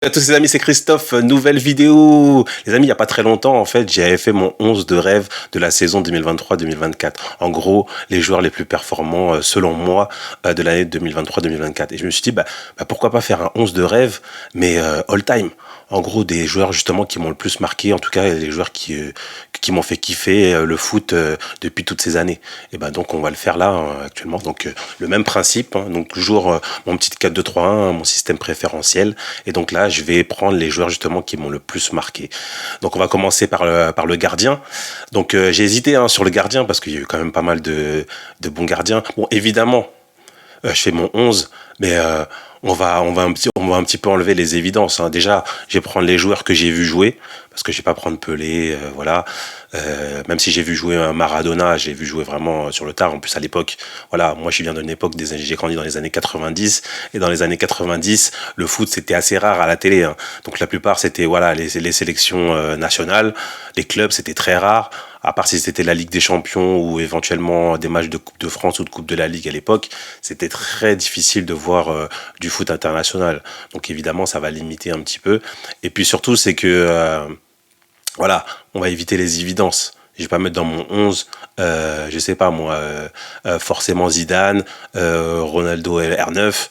À tous les amis, c'est Christophe, nouvelle vidéo. Les amis, il n'y a pas très longtemps, en fait, j'avais fait mon 11 de rêve de la saison 2023-2024. En gros, les joueurs les plus performants, selon moi, de l'année 2023-2024. Et je me suis dit, pourquoi pas faire un 11 de rêve, mais all time. En gros, des joueurs justement qui m'ont le plus marqué, en tout cas les joueurs qui m'ont fait kiffer le foot depuis toutes ces années. Et ben donc on va le faire là actuellement. Donc le même principe, hein, donc toujours mon petit 4-2-3-1, mon système préférentiel. Et donc là, je vais prendre les joueurs justement qui m'ont le plus marqué. Donc on va commencer par le gardien. Donc j'ai hésité hein, sur le gardien parce qu'il y a eu quand même pas mal de bons gardiens. Bon, évidemment, je fais mon 11, mais on va un petit peu enlever les évidences. Hein. Déjà, je vais prendre les joueurs que j'ai vu jouer, parce que je vais pas prendre Pelé, voilà. Même si j'ai vu jouer un Maradona, j'ai vu jouer vraiment sur le tard. En plus, à l'époque, voilà, moi je viens d'une époque j'ai grandi dans les années 90, et dans les années 90, le foot c'était assez rare à la télé. Hein. Donc la plupart c'était voilà les sélections nationales, les clubs c'était très rare. À part si c'était la Ligue des Champions ou éventuellement des matchs de Coupe de France ou de Coupe de la Ligue à l'époque, c'était très difficile de voir du foot international. Donc évidemment, ça va limiter un petit peu. Et puis surtout, c'est que voilà, on va éviter les évidences. Je vais pas mettre dans mon 11, je sais pas moi, forcément Zidane, Ronaldo R9,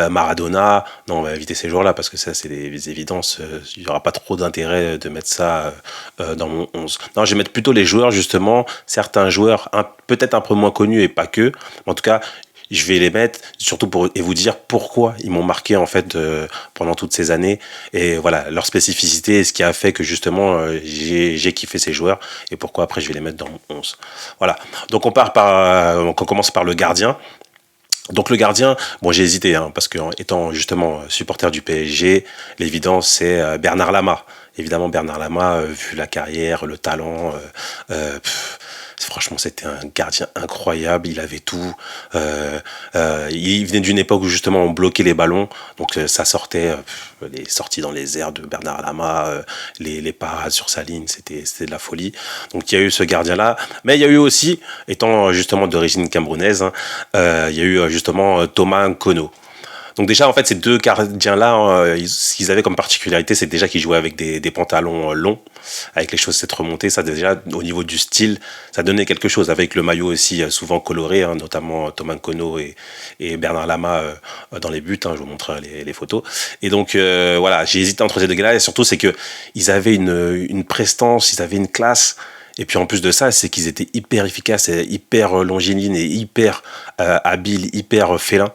Maradona. Non, on va éviter ces joueurs-là parce que ça, c'est des évidences. Il n'y aura pas trop d'intérêt de mettre ça dans mon 11. Non, je vais mettre plutôt les joueurs, justement, certains joueurs peut-être un peu moins connus et pas que. En tout cas, je vais les mettre surtout pour et vous dire pourquoi ils m'ont marqué en fait pendant toutes ces années et voilà leur spécificité et ce qui a fait que justement j'ai kiffé ces joueurs et pourquoi après je vais les mettre dans mon 11. Voilà. Donc on commence par le gardien. Donc le gardien, bon j'ai hésité hein, parce que étant justement supporter du PSG, l'évidence c'est Bernard Lama. Évidemment Bernard Lama, vu la carrière, le talent, franchement c'était un gardien incroyable, il avait tout. Il venait d'une époque où justement on bloquait les ballons, donc ça sortait, les sorties dans les airs de Bernard Lama, les parades sur sa ligne, c'était de la folie. Donc il y a eu ce gardien-là, mais il y a eu aussi, étant justement d'origine camerounaise, hein, il y a eu justement Thomas Nkono. Donc déjà, en fait, ces deux gardiens-là, ce qu'ils avaient comme particularité, c'est déjà qu'ils jouaient avec des pantalons longs, avec les chaussettes remontées. Ça déjà, au niveau du style, ça donnait quelque chose. Avec le maillot aussi souvent coloré, hein, notamment Thomas Nkono et Bernard Lama dans les buts. Hein, je vous montrerai les photos. Et donc voilà, j'ai hésité entre ces deux gars-là. Et surtout, c'est que ils avaient une prestance, ils avaient une classe. Et puis en plus de ça, c'est qu'ils étaient hyper efficaces, hyper longilignes et hyper habiles, hyper félins.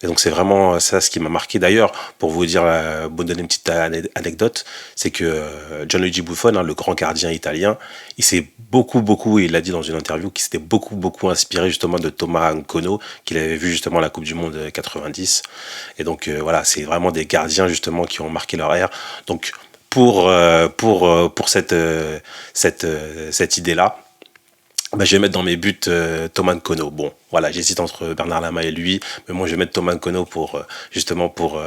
Et donc c'est vraiment ça ce qui m'a marqué. D'ailleurs, pour vous dire, vous donner une petite anecdote, c'est que Gianluigi Buffon, hein, le grand gardien italien, il s'est beaucoup, il l'a dit dans une interview, qu'il s'était beaucoup inspiré justement de Thomas Nkono, qu'il avait vu justement à la Coupe du Monde 90. Et donc voilà, c'est vraiment des gardiens justement qui ont marqué leur ère. Donc pour cette idée-là, je vais mettre dans mes buts Thomas Nkono. Bon, voilà, j'hésite entre Bernard Lama et lui, mais moi je vais mettre Thomas Nkono pour justement pour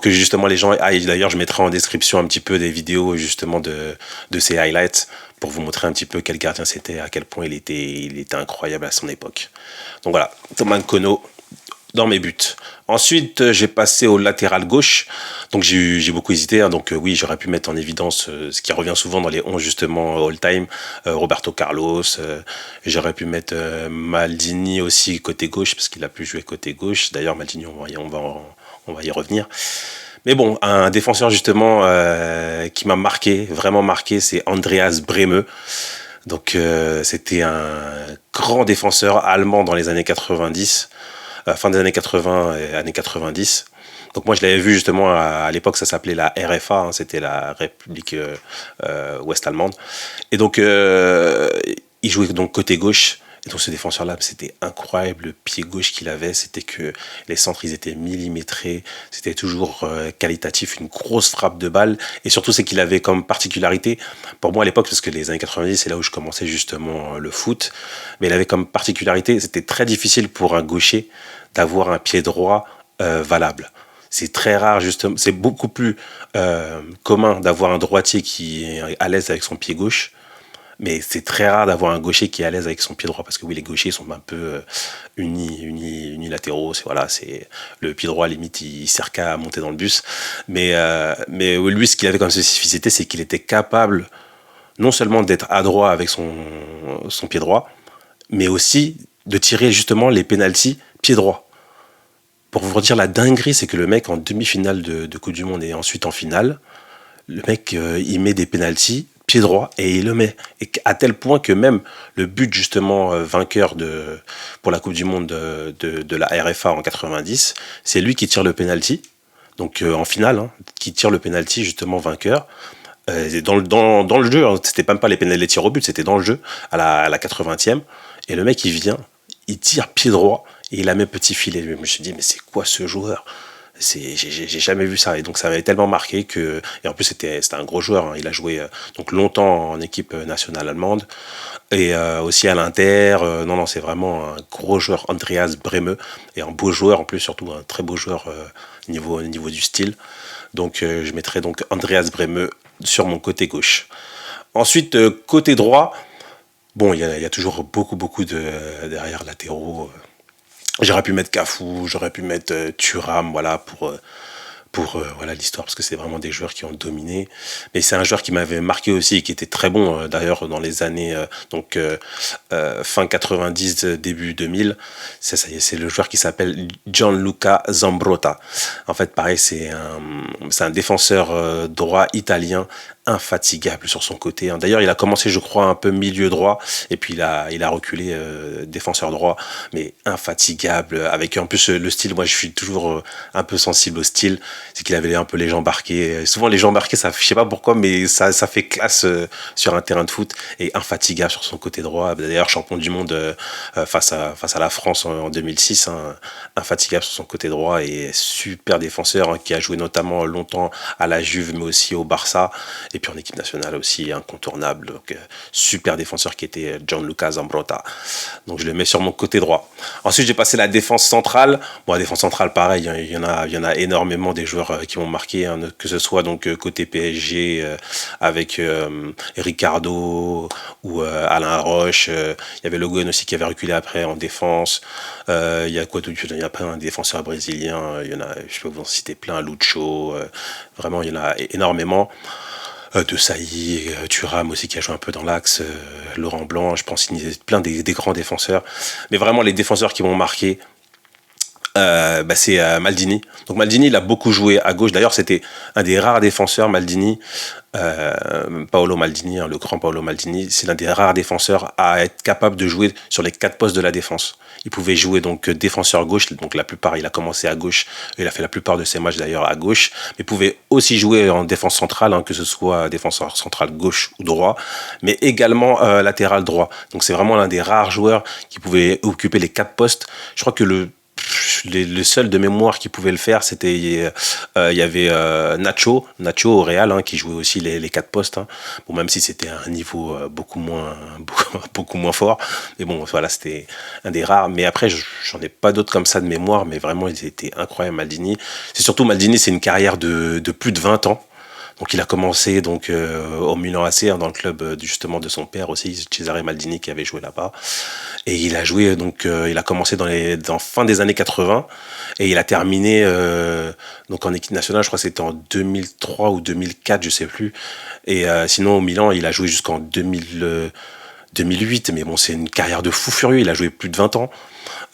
que justement les gens aillent. D'ailleurs, je mettrai en description un petit peu des vidéos justement de ces highlights pour vous montrer un petit peu quel gardien c'était, à quel point il était incroyable à son époque. Donc voilà, Thomas Nkono dans mes buts. Ensuite, j'ai passé au latéral gauche. Donc j'ai beaucoup hésité. Hein. Donc oui, j'aurais pu mettre en évidence ce qui revient souvent dans les 11 justement all-time, Roberto Carlos. J'aurais pu mettre Maldini aussi côté gauche parce qu'il a pu jouer côté gauche. D'ailleurs, Maldini, on va y revenir. Mais bon, un défenseur justement qui m'a marqué, vraiment marqué, c'est Andreas Brehme. Donc c'était un grand défenseur allemand dans les années 90. Fin des années 80 et années 90. Donc moi je l'avais vu justement à l'époque, ça s'appelait la RFA, hein, c'était la République ouest-allemande. Et donc il jouait donc côté gauche. Et donc ce défenseur-là, c'était incroyable, le pied gauche qu'il avait, c'était que les centres, ils étaient millimétrés, c'était toujours qualitatif, une grosse frappe de balle. Et surtout, c'est qu'il avait comme particularité, pour moi à l'époque, parce que les années 90, c'est là où je commençais justement le foot, mais il avait comme particularité, c'était très difficile pour un gaucher d'avoir un pied droit valable. C'est très rare, justement, c'est beaucoup plus commun d'avoir un droitier qui est à l'aise avec son pied gauche Mais c'est très rare d'avoir un gaucher qui est à l'aise avec son pied droit, parce que oui, les gauchers sont un peu unilatéraux. C'est le pied droit, limite, il sert qu'à monter dans le bus. Mais lui, ce qu'il avait comme spécificité, c'est qu'il était capable non seulement d'être adroit avec son pied droit, mais aussi de tirer justement les pénaltys pied droit. Pour vous dire la dinguerie, c'est que le mec en demi-finale de Coupe du Monde et ensuite en finale, le mec il met des pénaltys pied droit et il le met. Et à tel point que même le but justement vainqueur pour la Coupe du Monde de la RFA en 90, c'est lui qui tire le pénalty. Donc en finale, hein, qui tire le pénalty justement vainqueur. Dans le jeu, hein, c'était même pas les tirs au but, c'était dans le jeu, à la 80e. Et le mec, il vient, il tire pied droit, et il a mis petit filet. Je me suis dit, mais c'est quoi ce joueur? J'ai jamais vu ça. Et donc, ça m'avait tellement marqué que. Et en plus, c'était un gros joueur. Hein. Il a joué donc longtemps en équipe nationale allemande et aussi à l'Inter. Non, non, c'est vraiment un gros joueur, Andreas Brehme. Et un beau joueur, en plus, surtout un très beau joueur niveau du style. Donc, je mettrai donc Andreas Brehme sur mon côté gauche. Ensuite, côté droit, bon, il y a toujours beaucoup de derrière latéraux. J'aurais pu mettre Cafou, j'aurais pu mettre Thuram, voilà, pour voilà l'histoire, parce que c'est vraiment des joueurs qui ont dominé. Mais c'est un joueur qui m'avait marqué aussi et qui était très bon, d'ailleurs, dans les années fin 90, début 2000. C'est le joueur qui s'appelle Gianluca Zambrotta. En fait, pareil, c'est un défenseur droit italien infatigable sur son côté. Hein. D'ailleurs, il a commencé, je crois, un peu milieu droit, et puis il a reculé défenseur droit, mais infatigable, avec en plus le style, moi je suis toujours un peu sensible au style, c'est qu'il avait un peu les jambes arquées. Souvent les jambes arquées, ça, je sais pas pourquoi, mais ça fait classe sur un terrain de foot, et infatigable sur son côté droit. D'ailleurs, champion du monde face à la France en 2006, hein, infatigable sur son côté droit, et super défenseur, hein, qui a joué notamment longtemps à la Juve, mais aussi au Barça, et puis en équipe nationale aussi, incontournable. Donc, super défenseur qui était Gianluca Zambrotta. Donc je le mets sur mon côté droit. Ensuite, j'ai passé la défense centrale. Bon, la défense centrale, pareil, hein, il y en a énormément des joueurs qui m'ont marqué, hein, que ce soit donc côté PSG avec Ricardo ou Alain Roche. Il y avait Le Guen aussi qui avait reculé après en défense. Il y a quoi d'autre? Il y a plein de défenseurs brésiliens. Il y en a, je peux vous en citer plein, Lucho. Vraiment, il y en a énormément. De Sailly, Thuram aussi qui a joué un peu dans l'axe, Laurent Blanc, je pense qu'il y a plein des grands défenseurs. Mais vraiment les défenseurs qui m'ont marqué, c'est Maldini. Donc Maldini, il a beaucoup joué à gauche. D'ailleurs, c'était un des rares défenseurs, Maldini, Paolo Maldini, hein, le grand Paolo Maldini, c'est l'un des rares défenseurs à être capable de jouer sur les 4 postes de la défense. Il pouvait jouer donc défenseur gauche, donc la plupart, il a commencé à gauche, il a fait la plupart de ses matchs d'ailleurs à gauche, mais il pouvait aussi jouer en défense centrale, hein, que ce soit défenseur central gauche ou droit, mais également latéral droit. Donc c'est vraiment l'un des rares joueurs qui pouvait occuper les 4 postes. Je crois que le seul de mémoire qui pouvait le faire, c'était il y avait Nacho au Real, hein, qui jouait aussi les 4 postes, hein. Bon, même si c'était un niveau beaucoup moins fort, mais bon, voilà, c'était un des rares. Mais après, j'en ai pas d'autres comme ça de mémoire, mais vraiment ils étaient incroyables. Maldini, c'est surtout Maldini, c'est une carrière de plus de 20 ans. Donc il a commencé donc au Milan AC, hein, dans le club justement de son père aussi, Cesare Maldini, qui avait joué là-bas. Et il a joué donc il a commencé dans fin des années 80 et il a terminé donc en équipe nationale, je crois que c'était en 2003 ou 2004, je sais plus. Et sinon au Milan, il a joué jusqu'en 2008, mais bon, c'est une carrière de fou furieux, il a joué plus de 20 ans.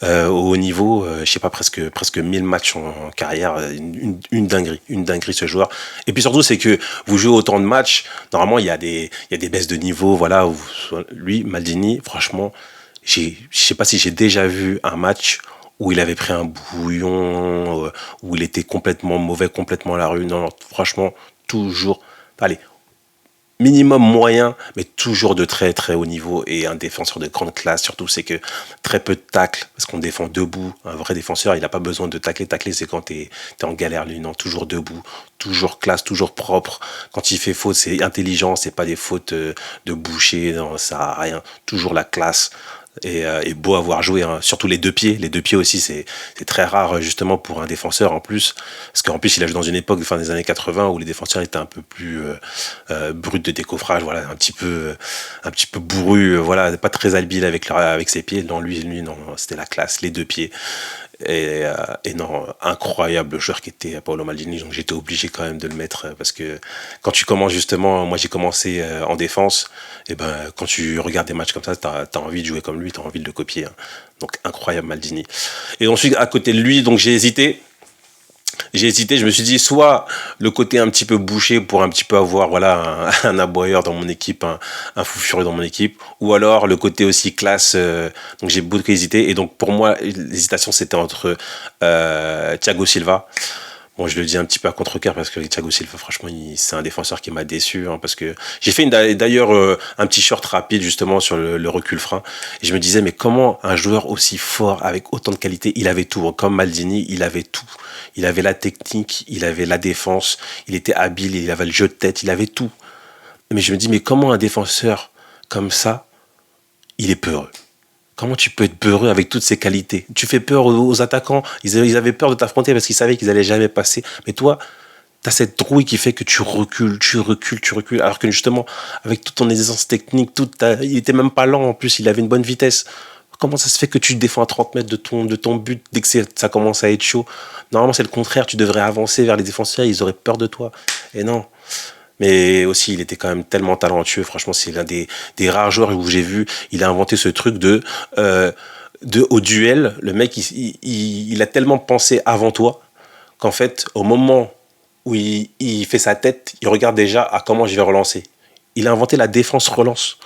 Au haut niveau, je sais pas, presque 1000 matchs en carrière, une dinguerie ce joueur. Et puis surtout, c'est que vous jouez autant de matchs, normalement il y a des baisses de niveau, voilà. Lui, Maldini, franchement, je sais pas si j'ai déjà vu un match où il avait pris un bouillon, où il était complètement mauvais, complètement à la rue. Non, franchement, toujours, allez, minimum moyen, mais toujours de très très haut niveau, et un défenseur de grande classe. Surtout, c'est que très peu de tacles, parce qu'on défend debout. Un vrai défenseur, il n'a pas besoin de tacler. Tacler, c'est quand t'es en galère. Lui, non, toujours debout, toujours classe, toujours propre. Quand il fait faute, c'est intelligent, c'est pas des fautes de boucher, non, ça a rien. Toujours la classe. et beau à voir jouer, hein. Surtout les deux pieds. Les deux pieds aussi, c'est très rare justement pour un défenseur en plus. Parce qu'en plus, il a joué dans une époque, fin des années 80, où les défenseurs étaient un peu plus bruts de décoffrage, voilà, un petit peu bourru, voilà, pas très habile avec ses pieds. Non, lui, non, c'était la classe, les deux pieds. Et non, incroyable joueur qui était Paolo Maldini, donc j'étais obligé quand même de le mettre parce que quand tu commences justement, moi j'ai commencé en défense, et ben quand tu regardes des matchs comme ça, t'as envie de jouer comme lui, t'as envie de le copier, hein. Donc incroyable Maldini. Et ensuite à côté de lui, donc j'ai hésité, je me suis dit soit le côté un petit peu bouché pour un petit peu avoir voilà un aboyeur dans mon équipe, un fou furieux dans mon équipe, ou alors le côté aussi classe. Donc j'ai beaucoup hésité et donc pour moi l'hésitation c'était entre Thiago Silva. Bon, je le dis un petit peu à contre-cœur parce que Thiago Silva, franchement, c'est un défenseur qui m'a déçu, hein, parce que j'ai fait d'ailleurs un petit short rapide justement sur le recul frein et je me disais mais comment un joueur aussi fort avec autant de qualité, il avait tout, hein, comme Maldini, il avait tout. Il avait la technique, il avait la défense, il était habile, il avait le jeu de tête, il avait tout. Mais je me dis mais comment un défenseur comme ça, il est peureux? Comment tu peux être peureux avec toutes ces qualités? Tu fais peur aux attaquants. Ils avaient peur de t'affronter parce qu'ils savaient qu'ils allaient jamais passer. Mais toi, tu as cette trouille qui fait que tu recules, tu recules, tu recules. Alors que justement, avec toute ton aisance technique, il était même pas lent en plus, il avait une bonne vitesse. Comment ça se fait que tu te défends à 30 mètres de ton but dès que ça commence à être chaud? Normalement, c'est le contraire. Tu devrais avancer vers les défenseurs, ils auraient peur de toi. Et non. Mais aussi, il était quand même tellement talentueux. Franchement, c'est l'un des rares joueurs où j'ai vu, il a inventé ce truc au duel. Le mec, il a tellement pensé avant toi qu'en fait, au moment où il fait sa tête, il regarde déjà à comment je vais relancer. Il a inventé la défense relance.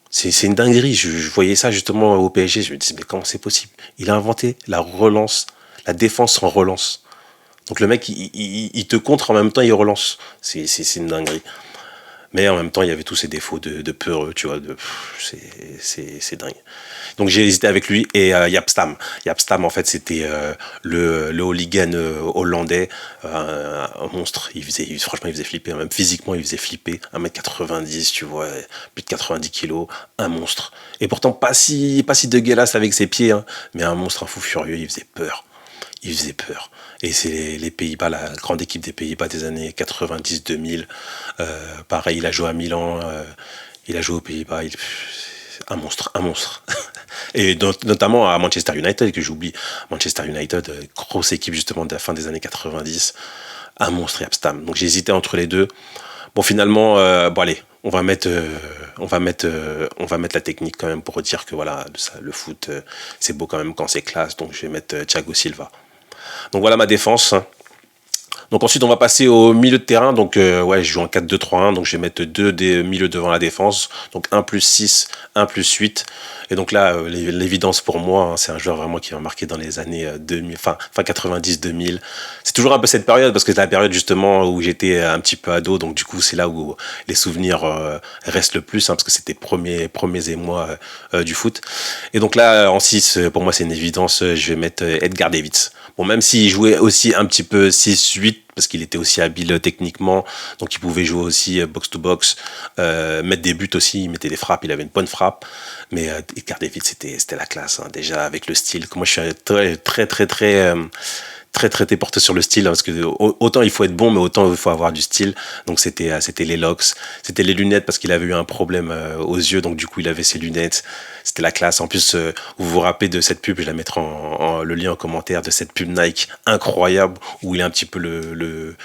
C'est une dinguerie. Je voyais ça justement au PSG. Je me disais, mais comment c'est possible? Il a inventé la relance, la défense en relance. Donc le mec, il te contre en même temps, il relance. C'est une dinguerie. Mais en même temps, il y avait tous ces défauts de peureux, tu vois. C'est dingue. Donc j'ai hésité avec lui et Jaap Stam. Jaap Stam, en fait, c'était le hooligan hollandais, un monstre. Franchement, il faisait flipper. Même physiquement, il faisait flipper. 1m90, tu vois, plus de 90 kilos, un monstre. Et pourtant, pas si dégueulasse avec ses pieds, hein, mais un monstre, un fou furieux, il faisait peur. Il faisait peur. Et c'est les Pays-Bas, la grande équipe des Pays-Bas des années 90-2000. Pareil, il a joué à Milan, il a joué aux Pays-Bas. Un monstre, un monstre. Et notamment à Manchester United, que j'oublie. Manchester United, grosse équipe justement de la fin des années 90. Un monstre et Abstam. Donc j'hésitais entre les deux. Bon, finalement, bon allez, on va mettre la technique quand même pour dire que voilà, le foot, c'est beau quand même quand c'est classe. Donc je vais mettre Thiago Silva. Donc voilà ma défense. Donc ensuite on va passer au milieu de terrain. Donc ouais, je joue en 4-2-3-1. Donc je vais mettre deux des milieux devant la défense. Donc 1 plus 6, 1 plus 8. Et donc là, l'évidence pour moi, hein, c'est un joueur vraiment qui m'a marqué dans les années 2000, fin 90-2000. C'est toujours un peu cette période parce que c'est la période justement où j'étais un petit peu ado. Donc du coup c'est là où les souvenirs restent le plus, hein, parce que c'était premiers émois du foot. Et donc là en 6, pour moi c'est une évidence, je vais mettre Edgar Davids. Bon, même s'il jouait aussi un petit peu 6-8, parce qu'il était aussi habile techniquement, donc il pouvait jouer aussi box-to-box, mettre des buts aussi, il mettait des frappes, il avait une bonne frappe, mais Edgar Davids, c'était la classe, hein, déjà avec le style. Moi, je suis très porté sur le style, hein, parce que autant il faut être bon mais autant il faut avoir du style. Donc c'était les locks, c'était les lunettes parce qu'il avait eu un problème aux yeux, donc du coup il avait ses lunettes. C'était la classe. En plus, vous vous rappelez de cette pub, je la mettrai le lien en commentaire, de cette pub Nike incroyable où il est un petit peu le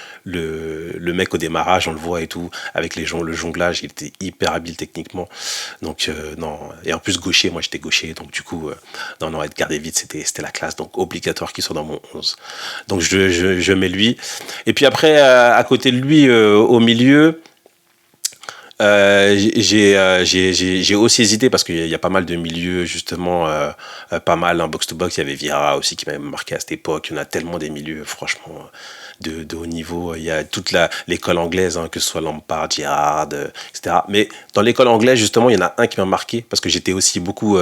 mec au démarrage, on le voit et tout, avec le jonglage, il était hyper habile techniquement. Donc non, et en plus gaucher, moi j'étais gaucher, donc du coup non, Edgar Davids, c'était la classe, donc obligatoire qu'il soit dans mon 11. Donc je mets lui. Et puis après, à côté de lui, au milieu, j'ai aussi hésité parce qu'il y a pas mal de milieux, justement, pas mal en box-to-box. Il y avait Vieira aussi qui m'avait marqué à cette époque. Il y en a tellement des milieux, franchement, de haut niveau. Il y a toute l'école anglaise, hein, que ce soit Lampard, Gerrard, etc. Mais dans l'école anglaise, justement, il y en a un qui m'a marqué parce que j'étais aussi beaucoup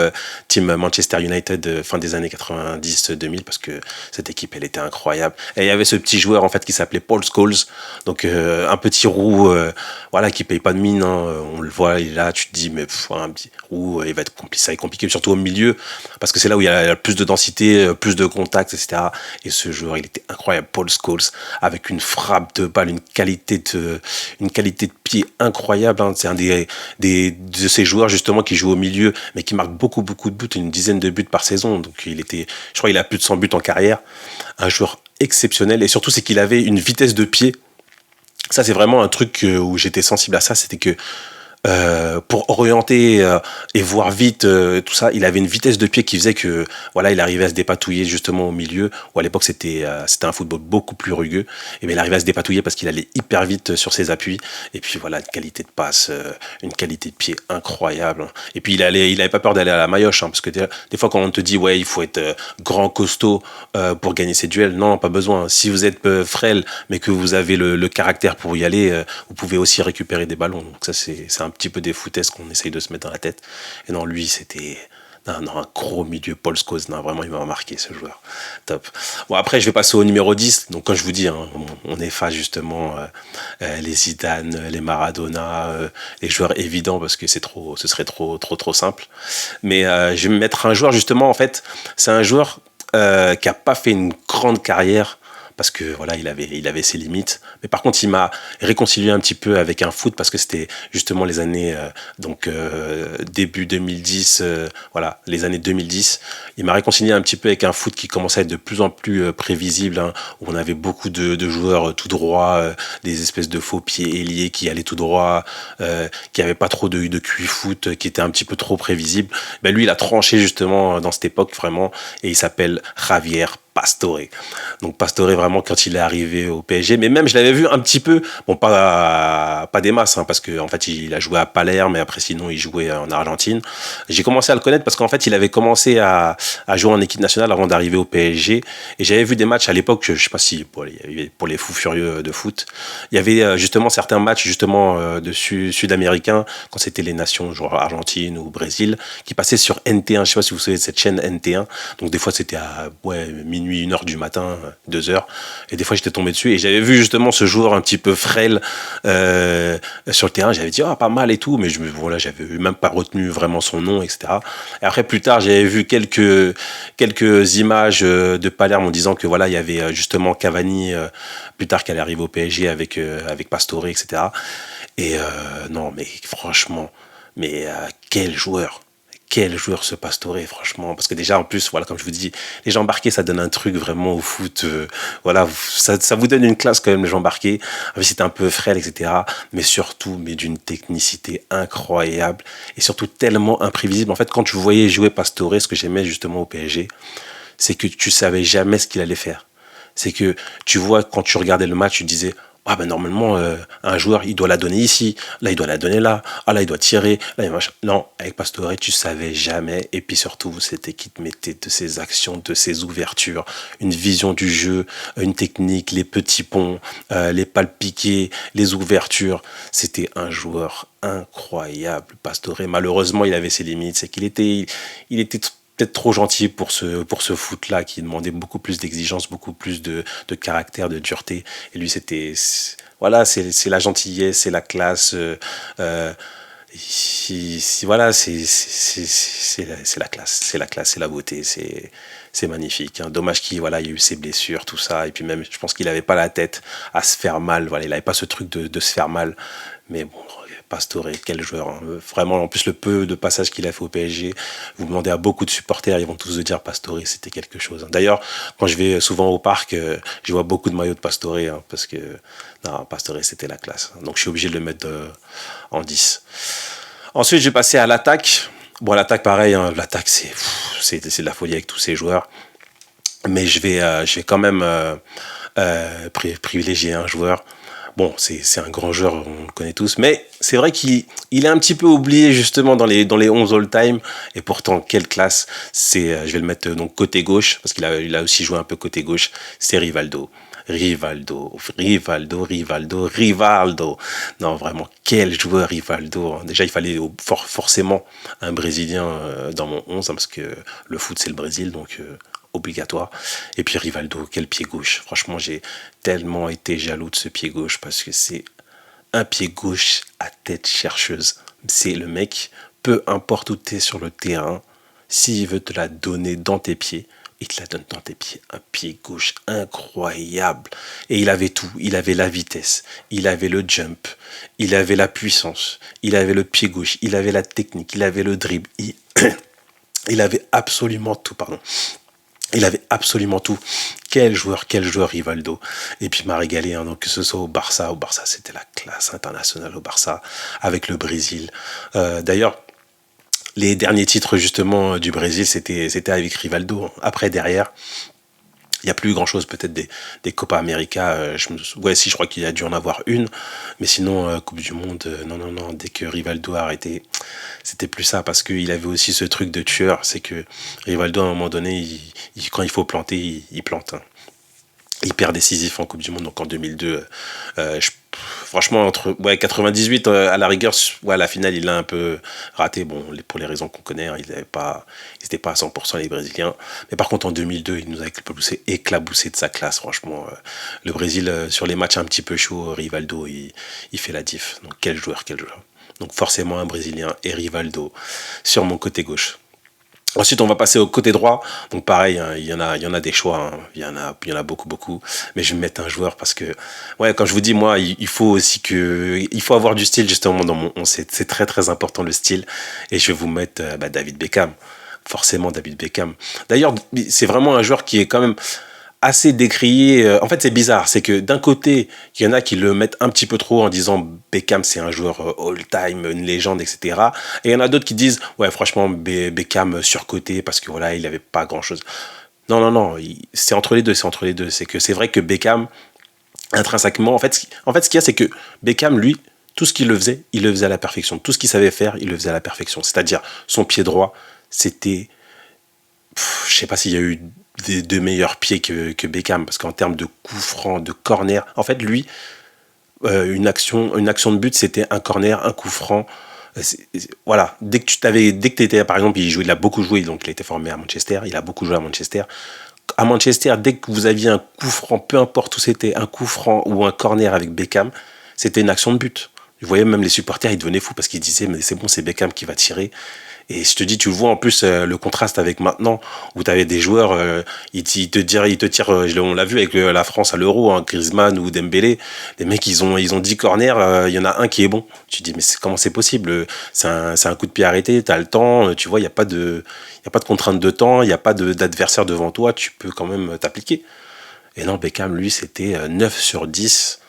team Manchester United fin des années 90-2000 parce que cette équipe, elle était incroyable. Et il y avait ce petit joueur, en fait, qui s'appelait Paul Scholes. Donc, un petit roux, voilà, qui paye pas de mine, hein, on le voit, il est là, tu te dis, mais il va être compliqué, ça va être compliqué, surtout au milieu, parce que c'est là où il y a plus de densité, plus de contact, etc. Et ce joueur, il était incroyable, Paul Scholes, avec une frappe de balle, une qualité de pied incroyable. Hein. C'est un de ces joueurs, justement, qui joue au milieu, mais qui marque beaucoup, beaucoup de buts, une dizaine de buts par saison. Donc, je crois qu'il a plus de 100 buts en carrière. Un joueur exceptionnel, et surtout, c'est qu'il avait une vitesse de pied. Ça, c'est vraiment un truc où j'étais sensible à ça, c'était que pour orienter et voir vite tout ça, il avait une vitesse de pied qui faisait que voilà, il arrivait à se dépatouiller justement au milieu. Où à l'époque c'était un football beaucoup plus rugueux. Et bien il arrivait à se dépatouiller parce qu'il allait hyper vite sur ses appuis. Et puis voilà, une qualité de passe, une qualité de pied incroyable. Et puis il avait pas peur d'aller à la maillotche, hein, parce que des fois quand on te dit ouais, il faut être grand, costaud pour gagner ces duels, non, pas besoin. Si vous êtes frêle mais que vous avez le caractère pour y aller, vous pouvez aussi récupérer des ballons. Donc ça c'est un petit peu des foutaises qu'on essaye de se mettre dans la tête. Et non, lui, c'était un gros milieu. Paul Scholes, non, vraiment, il m'a marqué, ce joueur. Top. Bon, après, je vais passer au numéro 10. Donc, comme je vous dis, hein, on efface justement les Zidane, les Maradona, les joueurs évidents, parce que ce serait trop simple. Mais je vais me mettre un joueur, justement, en fait, c'est un joueur qui n'a pas fait une grande carrière, parce que voilà, il avait ses limites. Mais par contre, il m'a réconcilié un petit peu avec un foot, parce que c'était justement les années début 2010, voilà, les années 2010. Il m'a réconcilié un petit peu avec un foot qui commençait à être de plus en plus prévisible, hein, où on avait beaucoup de joueurs tout droits, des espèces de faux pieds ailiers qui allaient tout droit, qui n'avaient pas trop de QI foot, qui étaient un petit peu trop prévisibles. Ben lui, il a tranché justement dans cette époque vraiment, et il s'appelle Javier Pastore. Donc Pastore, vraiment, quand il est arrivé au PSG, mais même je l'avais vu un petit peu, bon, pas des masses, hein, parce qu'en fait il a joué à Palerme, mais après sinon il jouait en Argentine. J'ai commencé à le connaître parce qu'en fait il avait commencé à jouer en équipe nationale avant d'arriver au PSG, et j'avais vu des matchs à l'époque, je sais pas si pour les fous furieux de foot, il y avait justement certains matchs justement de sud-américains, quand c'était les nations genre Argentine ou Brésil, qui passaient sur NT1. Je sais pas si vous savez cette chaîne NT1. Donc des fois c'était à minuit, 1h du matin, 2h, et des fois j'étais tombé dessus et j'avais vu justement ce joueur un petit peu frêle sur le terrain. J'avais dit pas mal et tout, mais voilà, j'avais même pas retenu vraiment son nom, etc. Et après plus tard j'avais vu quelques images de Palerme en disant que voilà, il y avait justement Cavani plus tard, qui allait arriver au PSG avec Pastore, etc. Et non, mais franchement, mais quel joueur ce Pastore, franchement. Parce que déjà, en plus, voilà, comme je vous dis, les gens embarqués, ça donne un truc vraiment au foot. Voilà, ça vous donne une classe quand même, les gens embarqués. C'est un peu frêle, etc. Mais surtout, mais d'une technicité incroyable. Et surtout tellement imprévisible. En fait, quand tu voyais jouer Pastore, ce que j'aimais justement au PSG, c'est que tu savais jamais ce qu'il allait faire. C'est que tu vois, quand tu regardais le match, tu disais, ah ben normalement, un joueur, il doit la donner ici, là, il doit la donner là, ah là, il doit tirer, là, non, avec Pastore, tu savais jamais. Et puis surtout, c'était qui te mettait de ses actions, de ses ouvertures, une vision du jeu, une technique, les petits ponts, les palpes piquées, les ouvertures. C'était un joueur incroyable, Pastore. Malheureusement, il avait ses limites, c'est qu'il était, il était peut-être trop gentil pour ce foot-là, qui demandait beaucoup plus d'exigence, beaucoup plus de caractère, de dureté. Et lui, voilà, c'est la gentillesse, c'est la classe. Voilà, c'est la classe, c'est la beauté, c'est magnifique. Hein. Dommage qu'il voilà, il y a eu ses blessures, tout ça, et puis même, je pense qu'il n'avait pas la tête à se faire mal. Voilà, il n'avait pas ce truc de se faire mal. Mais bon, Pastore, quel joueur. Hein. Vraiment, en plus, le peu de passages qu'il a fait au PSG, vous demandez à beaucoup de supporters, ils vont tous vous dire Pastore, c'était quelque chose. Hein. D'ailleurs, quand je vais souvent au parc, je vois beaucoup de maillots de Pastore, hein, parce que non, Pastore, c'était la classe. Donc, je suis obligé de le mettre en 10. Ensuite, j'ai passé à l'attaque. Bon, l'attaque, pareil, hein, l'attaque, c'est de la folie avec tous ces joueurs. Mais je vais quand même privilégier un joueur. Bon, c'est un grand joueur, on le connaît tous, mais c'est vrai qu'il est un petit peu oublié justement dans les 11 all-time, et pourtant, quelle classe. Je vais le mettre donc côté gauche, parce qu'il a aussi joué un peu côté gauche, c'est Rivaldo. Rivaldo. Non, vraiment, quel joueur Rivaldo. Déjà, il fallait forcément un Brésilien dans mon 11, hein, parce que le foot, c'est le Brésil, donc obligatoire. Et puis Rivaldo, quel pied gauche. Franchement, j'ai tellement été jaloux de ce pied gauche, parce que c'est un pied gauche à tête chercheuse. C'est le mec, peu importe où tu es sur le terrain, s'il veut te la donner dans tes pieds, il te la donne dans tes pieds. Un pied gauche incroyable. Et il avait tout. Il avait la vitesse, il avait le jump, il avait la puissance, il avait le pied gauche, il avait la technique, il avait le dribble. Il avait absolument tout, pardon. Il avait absolument tout. Quel joueur Rivaldo. Et puis il m'a régalé, hein, donc que ce soit au Barça c'était la classe internationale au Barça, avec le Brésil. D'ailleurs, les derniers titres justement du Brésil, c'était avec Rivaldo. Après, derrière, il n'y a plus eu grand chose, peut-être des Copa América. Ouais, si, je crois qu'il a dû en avoir une. Mais sinon, Coupe du Monde, non. Dès que Rivaldo a arrêté, c'était plus ça. Parce qu'il avait aussi ce truc de tueur. C'est que Rivaldo, à un moment donné, quand il faut planter, il plante, hein. Hyper décisif en Coupe du Monde, donc en 2002. Franchement, entre 98 à la rigueur, ouais, la finale, il l'a un peu raté. Bon, pour les raisons qu'on connaît, hein, ils n'étaient pas à 100% les Brésiliens. Mais par contre, en 2002, il nous a éclaboussé de sa classe, franchement. Le Brésil, sur les matchs un petit peu chauds, Rivaldo, il fait la diff. Donc, quel joueur. Donc, forcément, un Brésilien et Rivaldo sur mon côté gauche. Ensuite, on va passer au côté droit. Donc pareil, hein, il y en a des choix, hein. Il y en a beaucoup. Mais je vais mettre un joueur parce que, ouais, quand je vous dis, moi, il faut avoir du style justement dans mon 11. C'est très très important le style. Et je vais vous mettre David Beckham. Forcément David Beckham. D'ailleurs, c'est vraiment un joueur qui est quand même assez décrié. En fait, c'est bizarre. C'est que d'un côté, il y en a qui le mettent un petit peu trop en disant Beckham, c'est un joueur all-time, une légende, etc. Et il y en a d'autres qui disent, ouais, franchement, Beckham surcoté parce que voilà, il n'avait pas grand-chose. Non. C'est entre les deux. C'est que c'est vrai que Beckham, intrinsèquement, en fait, ce qu'il y a, c'est que Beckham, lui, tout ce qu'il le faisait à la perfection. Tout ce qu'il savait faire, il le faisait à la perfection. C'est-à-dire, son pied droit, c'était... Je sais pas s'il y a eu de meilleurs pieds que Beckham, parce qu'en termes de coups francs, de corner, en fait, lui, une action de but, c'était un corner, un coup franc. Voilà, dès que tu étais, par exemple, il a beaucoup joué, donc il a été formé à Manchester, il a beaucoup joué à Manchester. À Manchester, dès que vous aviez un coup franc, peu importe où c'était, un coup franc ou un corner avec Beckham, c'était une action de but. Vous voyez, même les supporters, ils devenaient fous parce qu'ils disaient, mais c'est bon, c'est Beckham qui va tirer. Et je te dis, tu le vois en plus le contraste avec maintenant, où tu avais des joueurs, ils te tirent, on l'a vu avec la France à l'Euro, hein, Griezmann ou Dembélé, les mecs ils ont 10 corners, il y en a un qui est bon. Tu te dis, mais comment c'est possible? C'est un coup de pied arrêté, tu as le temps, tu vois, il n'y a pas de contrainte de temps, il n'y a pas d'adversaire devant toi, tu peux quand même t'appliquer. Et non, Beckham, lui, c'était 9 sur 10.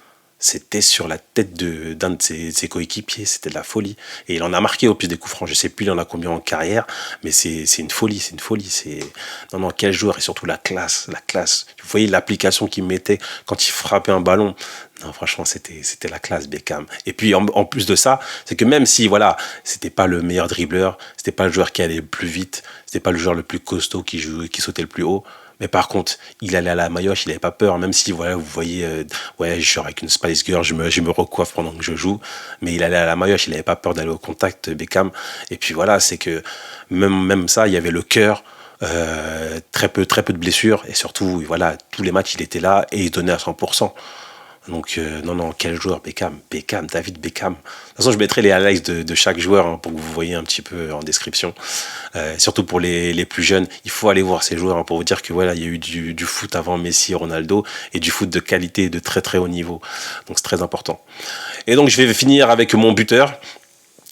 C'était sur la tête d'un de ses coéquipiers, c'était de la folie. Et il en a marqué au plus des coups francs. Je sais plus il en a combien en carrière, mais c'est une folie. Non, quel joueur, et surtout la classe. Vous voyez l'application qu'il mettait quand il frappait un ballon. Non, franchement, c'était la classe, Beckham. Et puis en plus de ça, c'est que même si voilà, c'était pas le meilleur dribbleur, c'était pas le joueur qui allait le plus vite, c'était pas le joueur le plus costaud qui sautait le plus haut. Mais par contre, il allait à la maillotche, il n'avait pas peur, même si voilà, vous voyez, ouais, je suis avec une Spice Girl, je me recoiffe pendant que je joue, mais il allait à la maillotche, il n'avait pas peur d'aller au contact, Beckham. Et puis voilà, c'est que même ça, il y avait le cœur, très peu de blessures, et surtout, voilà, tous les matchs, il était là et il donnait à 100%. Donc, non, quel joueur, Beckham, David Beckham. De toute façon, je mettrai les highlights de chaque joueur, hein, pour que vous voyez un petit peu en description. Surtout pour les plus jeunes, il faut aller voir ces joueurs, hein, pour vous dire que voilà, il y a eu du foot avant Messi et Ronaldo, et du foot de qualité, de très très haut niveau. Donc, c'est très important. Et donc, je vais finir avec mon buteur.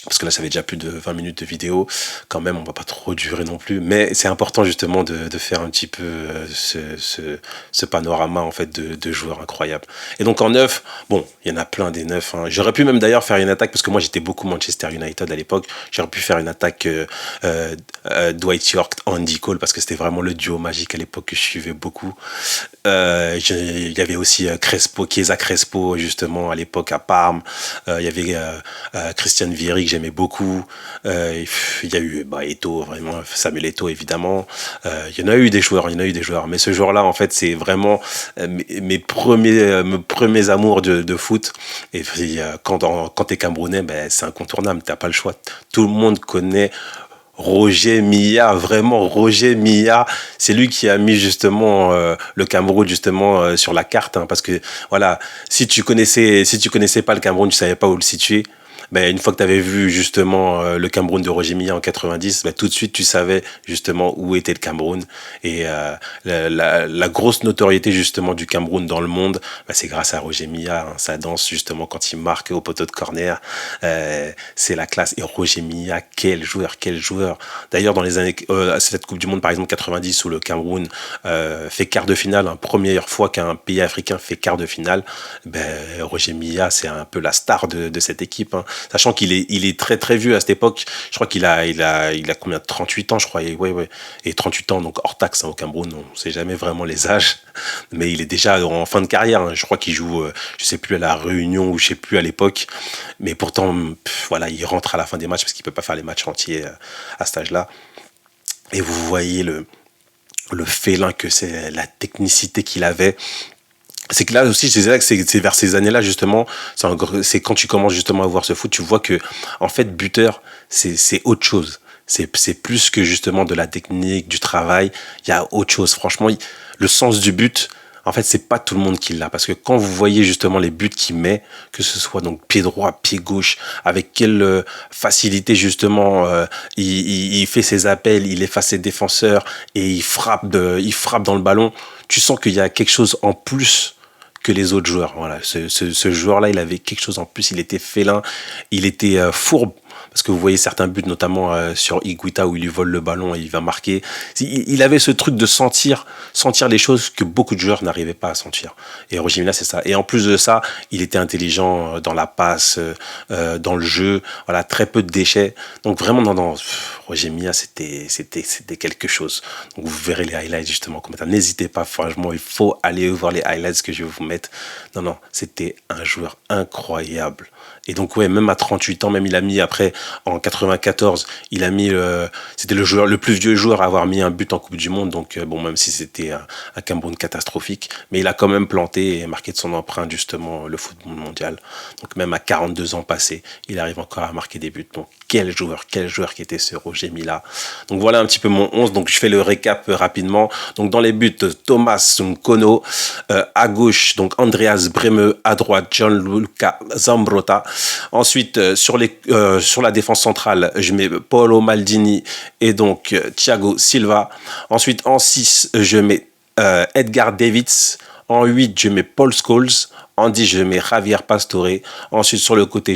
Parce que là, ça fait déjà plus de 20 minutes de vidéo. Quand même, on va pas trop durer non plus. Mais c'est important justement de faire un petit peu ce panorama en fait de joueurs incroyables. Et donc en neuf, bon, il y en a plein des neufs, hein. J'aurais pu même d'ailleurs faire une attaque, parce que moi j'étais beaucoup Manchester United à l'époque. J'aurais pu faire une attaque Dwight York, Andy Cole, parce que c'était vraiment le duo magique à l'époque que je suivais beaucoup. Il y avait aussi Chiesa Crespo, justement, à l'époque à Parme. Il y avait Christian Vieri, que j'aimais beaucoup. Il y a eu Eto'o, vraiment, Samuel Eto'o, évidemment. Il y en a eu des joueurs. Mais ce joueur-là, en fait, c'est vraiment mes premiers amours de foot. Et puis, quand t'es Camerounais, c'est incontournable, t'as pas le choix. Tout le monde connaît Roger Milla, vraiment Roger Milla, c'est lui qui a mis justement le Cameroun justement sur la carte, hein, parce que voilà, si tu connaissais pas le Cameroun, tu savais pas où le situer. Ben, une fois que tu avais vu justement le Cameroun de Roger Milla en 90, ben, tout de suite tu savais justement où était le Cameroun. Et la grosse notoriété justement du Cameroun dans le monde, ben, c'est grâce à Roger Milla, hein. Sa danse justement quand il marque au poteau de corner, c'est la classe. Et Roger Milla, quel joueur, quel joueur. D'ailleurs, dans les années, cette Coupe du Monde par exemple 90 où le Cameroun fait quart de finale, hein, première fois qu'un pays africain fait quart de finale, ben, Roger Milla c'est un peu la star de cette équipe, hein. Sachant qu'il est très très vieux à cette époque. Je crois qu'il a combien, 38 ans, je crois. Et, ouais, ouais. Et 38 ans, donc hors taxe, hein, au Cameroun, on ne sait jamais vraiment les âges. Mais il est déjà en fin de carrière, hein. Je crois qu'il joue, je sais plus à la Réunion ou je sais plus à l'époque. Mais pourtant, voilà, il rentre à la fin des matchs parce qu'il peut pas faire les matchs entiers à cet âge-là. Et vous voyez le félin que c'est, la technicité qu'il avait. C'est que là aussi, je disais que c'est vers ces années-là, justement, c'est quand tu commences justement à voir ce foot, tu vois que, en fait, buteur, c'est autre chose. C'est plus que justement de la technique, du travail. Il y a autre chose. Franchement, le sens du but, en fait, c'est pas tout le monde qui l'a. Parce que quand vous voyez justement les buts qu'il met, que ce soit donc pied droit, pied gauche, avec quelle facilité justement il fait ses appels, il efface ses défenseurs et il frappe dans le ballon, tu sens qu'il y a quelque chose en plus que les autres joueurs. Voilà, ce joueur-là, il avait quelque chose en plus. Il était félin, il était fourbe. Parce que vous voyez certains buts, notamment sur Higuita, où il lui vole le ballon et il va marquer. Il avait ce truc de sentir les choses que beaucoup de joueurs n'arrivaient pas à sentir. Et Roger Milla, c'est ça. Et en plus de ça, il était intelligent dans la passe, dans le jeu. Voilà, très peu de déchets. Donc vraiment, non, Roger Milla, c'était quelque chose. Donc vous verrez les highlights justement. N'hésitez pas, franchement, il faut aller voir les highlights que je vais vous mettre. Non, c'était un joueur incroyable. Et donc, ouais, même à 38 ans, même il a mis après, en 94, il a mis, c'était le plus vieux joueur à avoir mis un but en Coupe du Monde. Donc, bon, même si c'était un Cameroun catastrophique, mais il a quand même planté et marqué de son empreinte, justement, le football mondial. Donc, même à 42 ans passés, il arrive encore à marquer des buts. Donc, quel joueur qui était ce Roger Milla. Donc, voilà un petit peu mon 11. Donc, je fais le récap rapidement. Donc, dans les buts, Thomas Nkono, à gauche, donc Andreas Breme, à droite, Gianluca Zambrotta. Ensuite, sur la défense centrale, je mets Paolo Maldini et donc Thiago Silva. Ensuite, en 6, je mets Edgar Davids. En 8, je mets Paul Scholes. En 10, je mets Javier Pastore. Ensuite, sur le côté,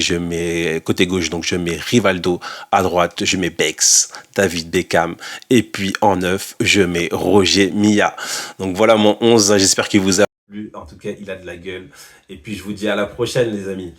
côté gauche, donc je mets Rivaldo. À droite, je mets Bex, David Beckham. Et puis en 9, je mets Roger Milla. Donc voilà mon 11. J'espère qu'il vous a plu. En tout cas, il a de la gueule. Et puis je vous dis à la prochaine, les amis.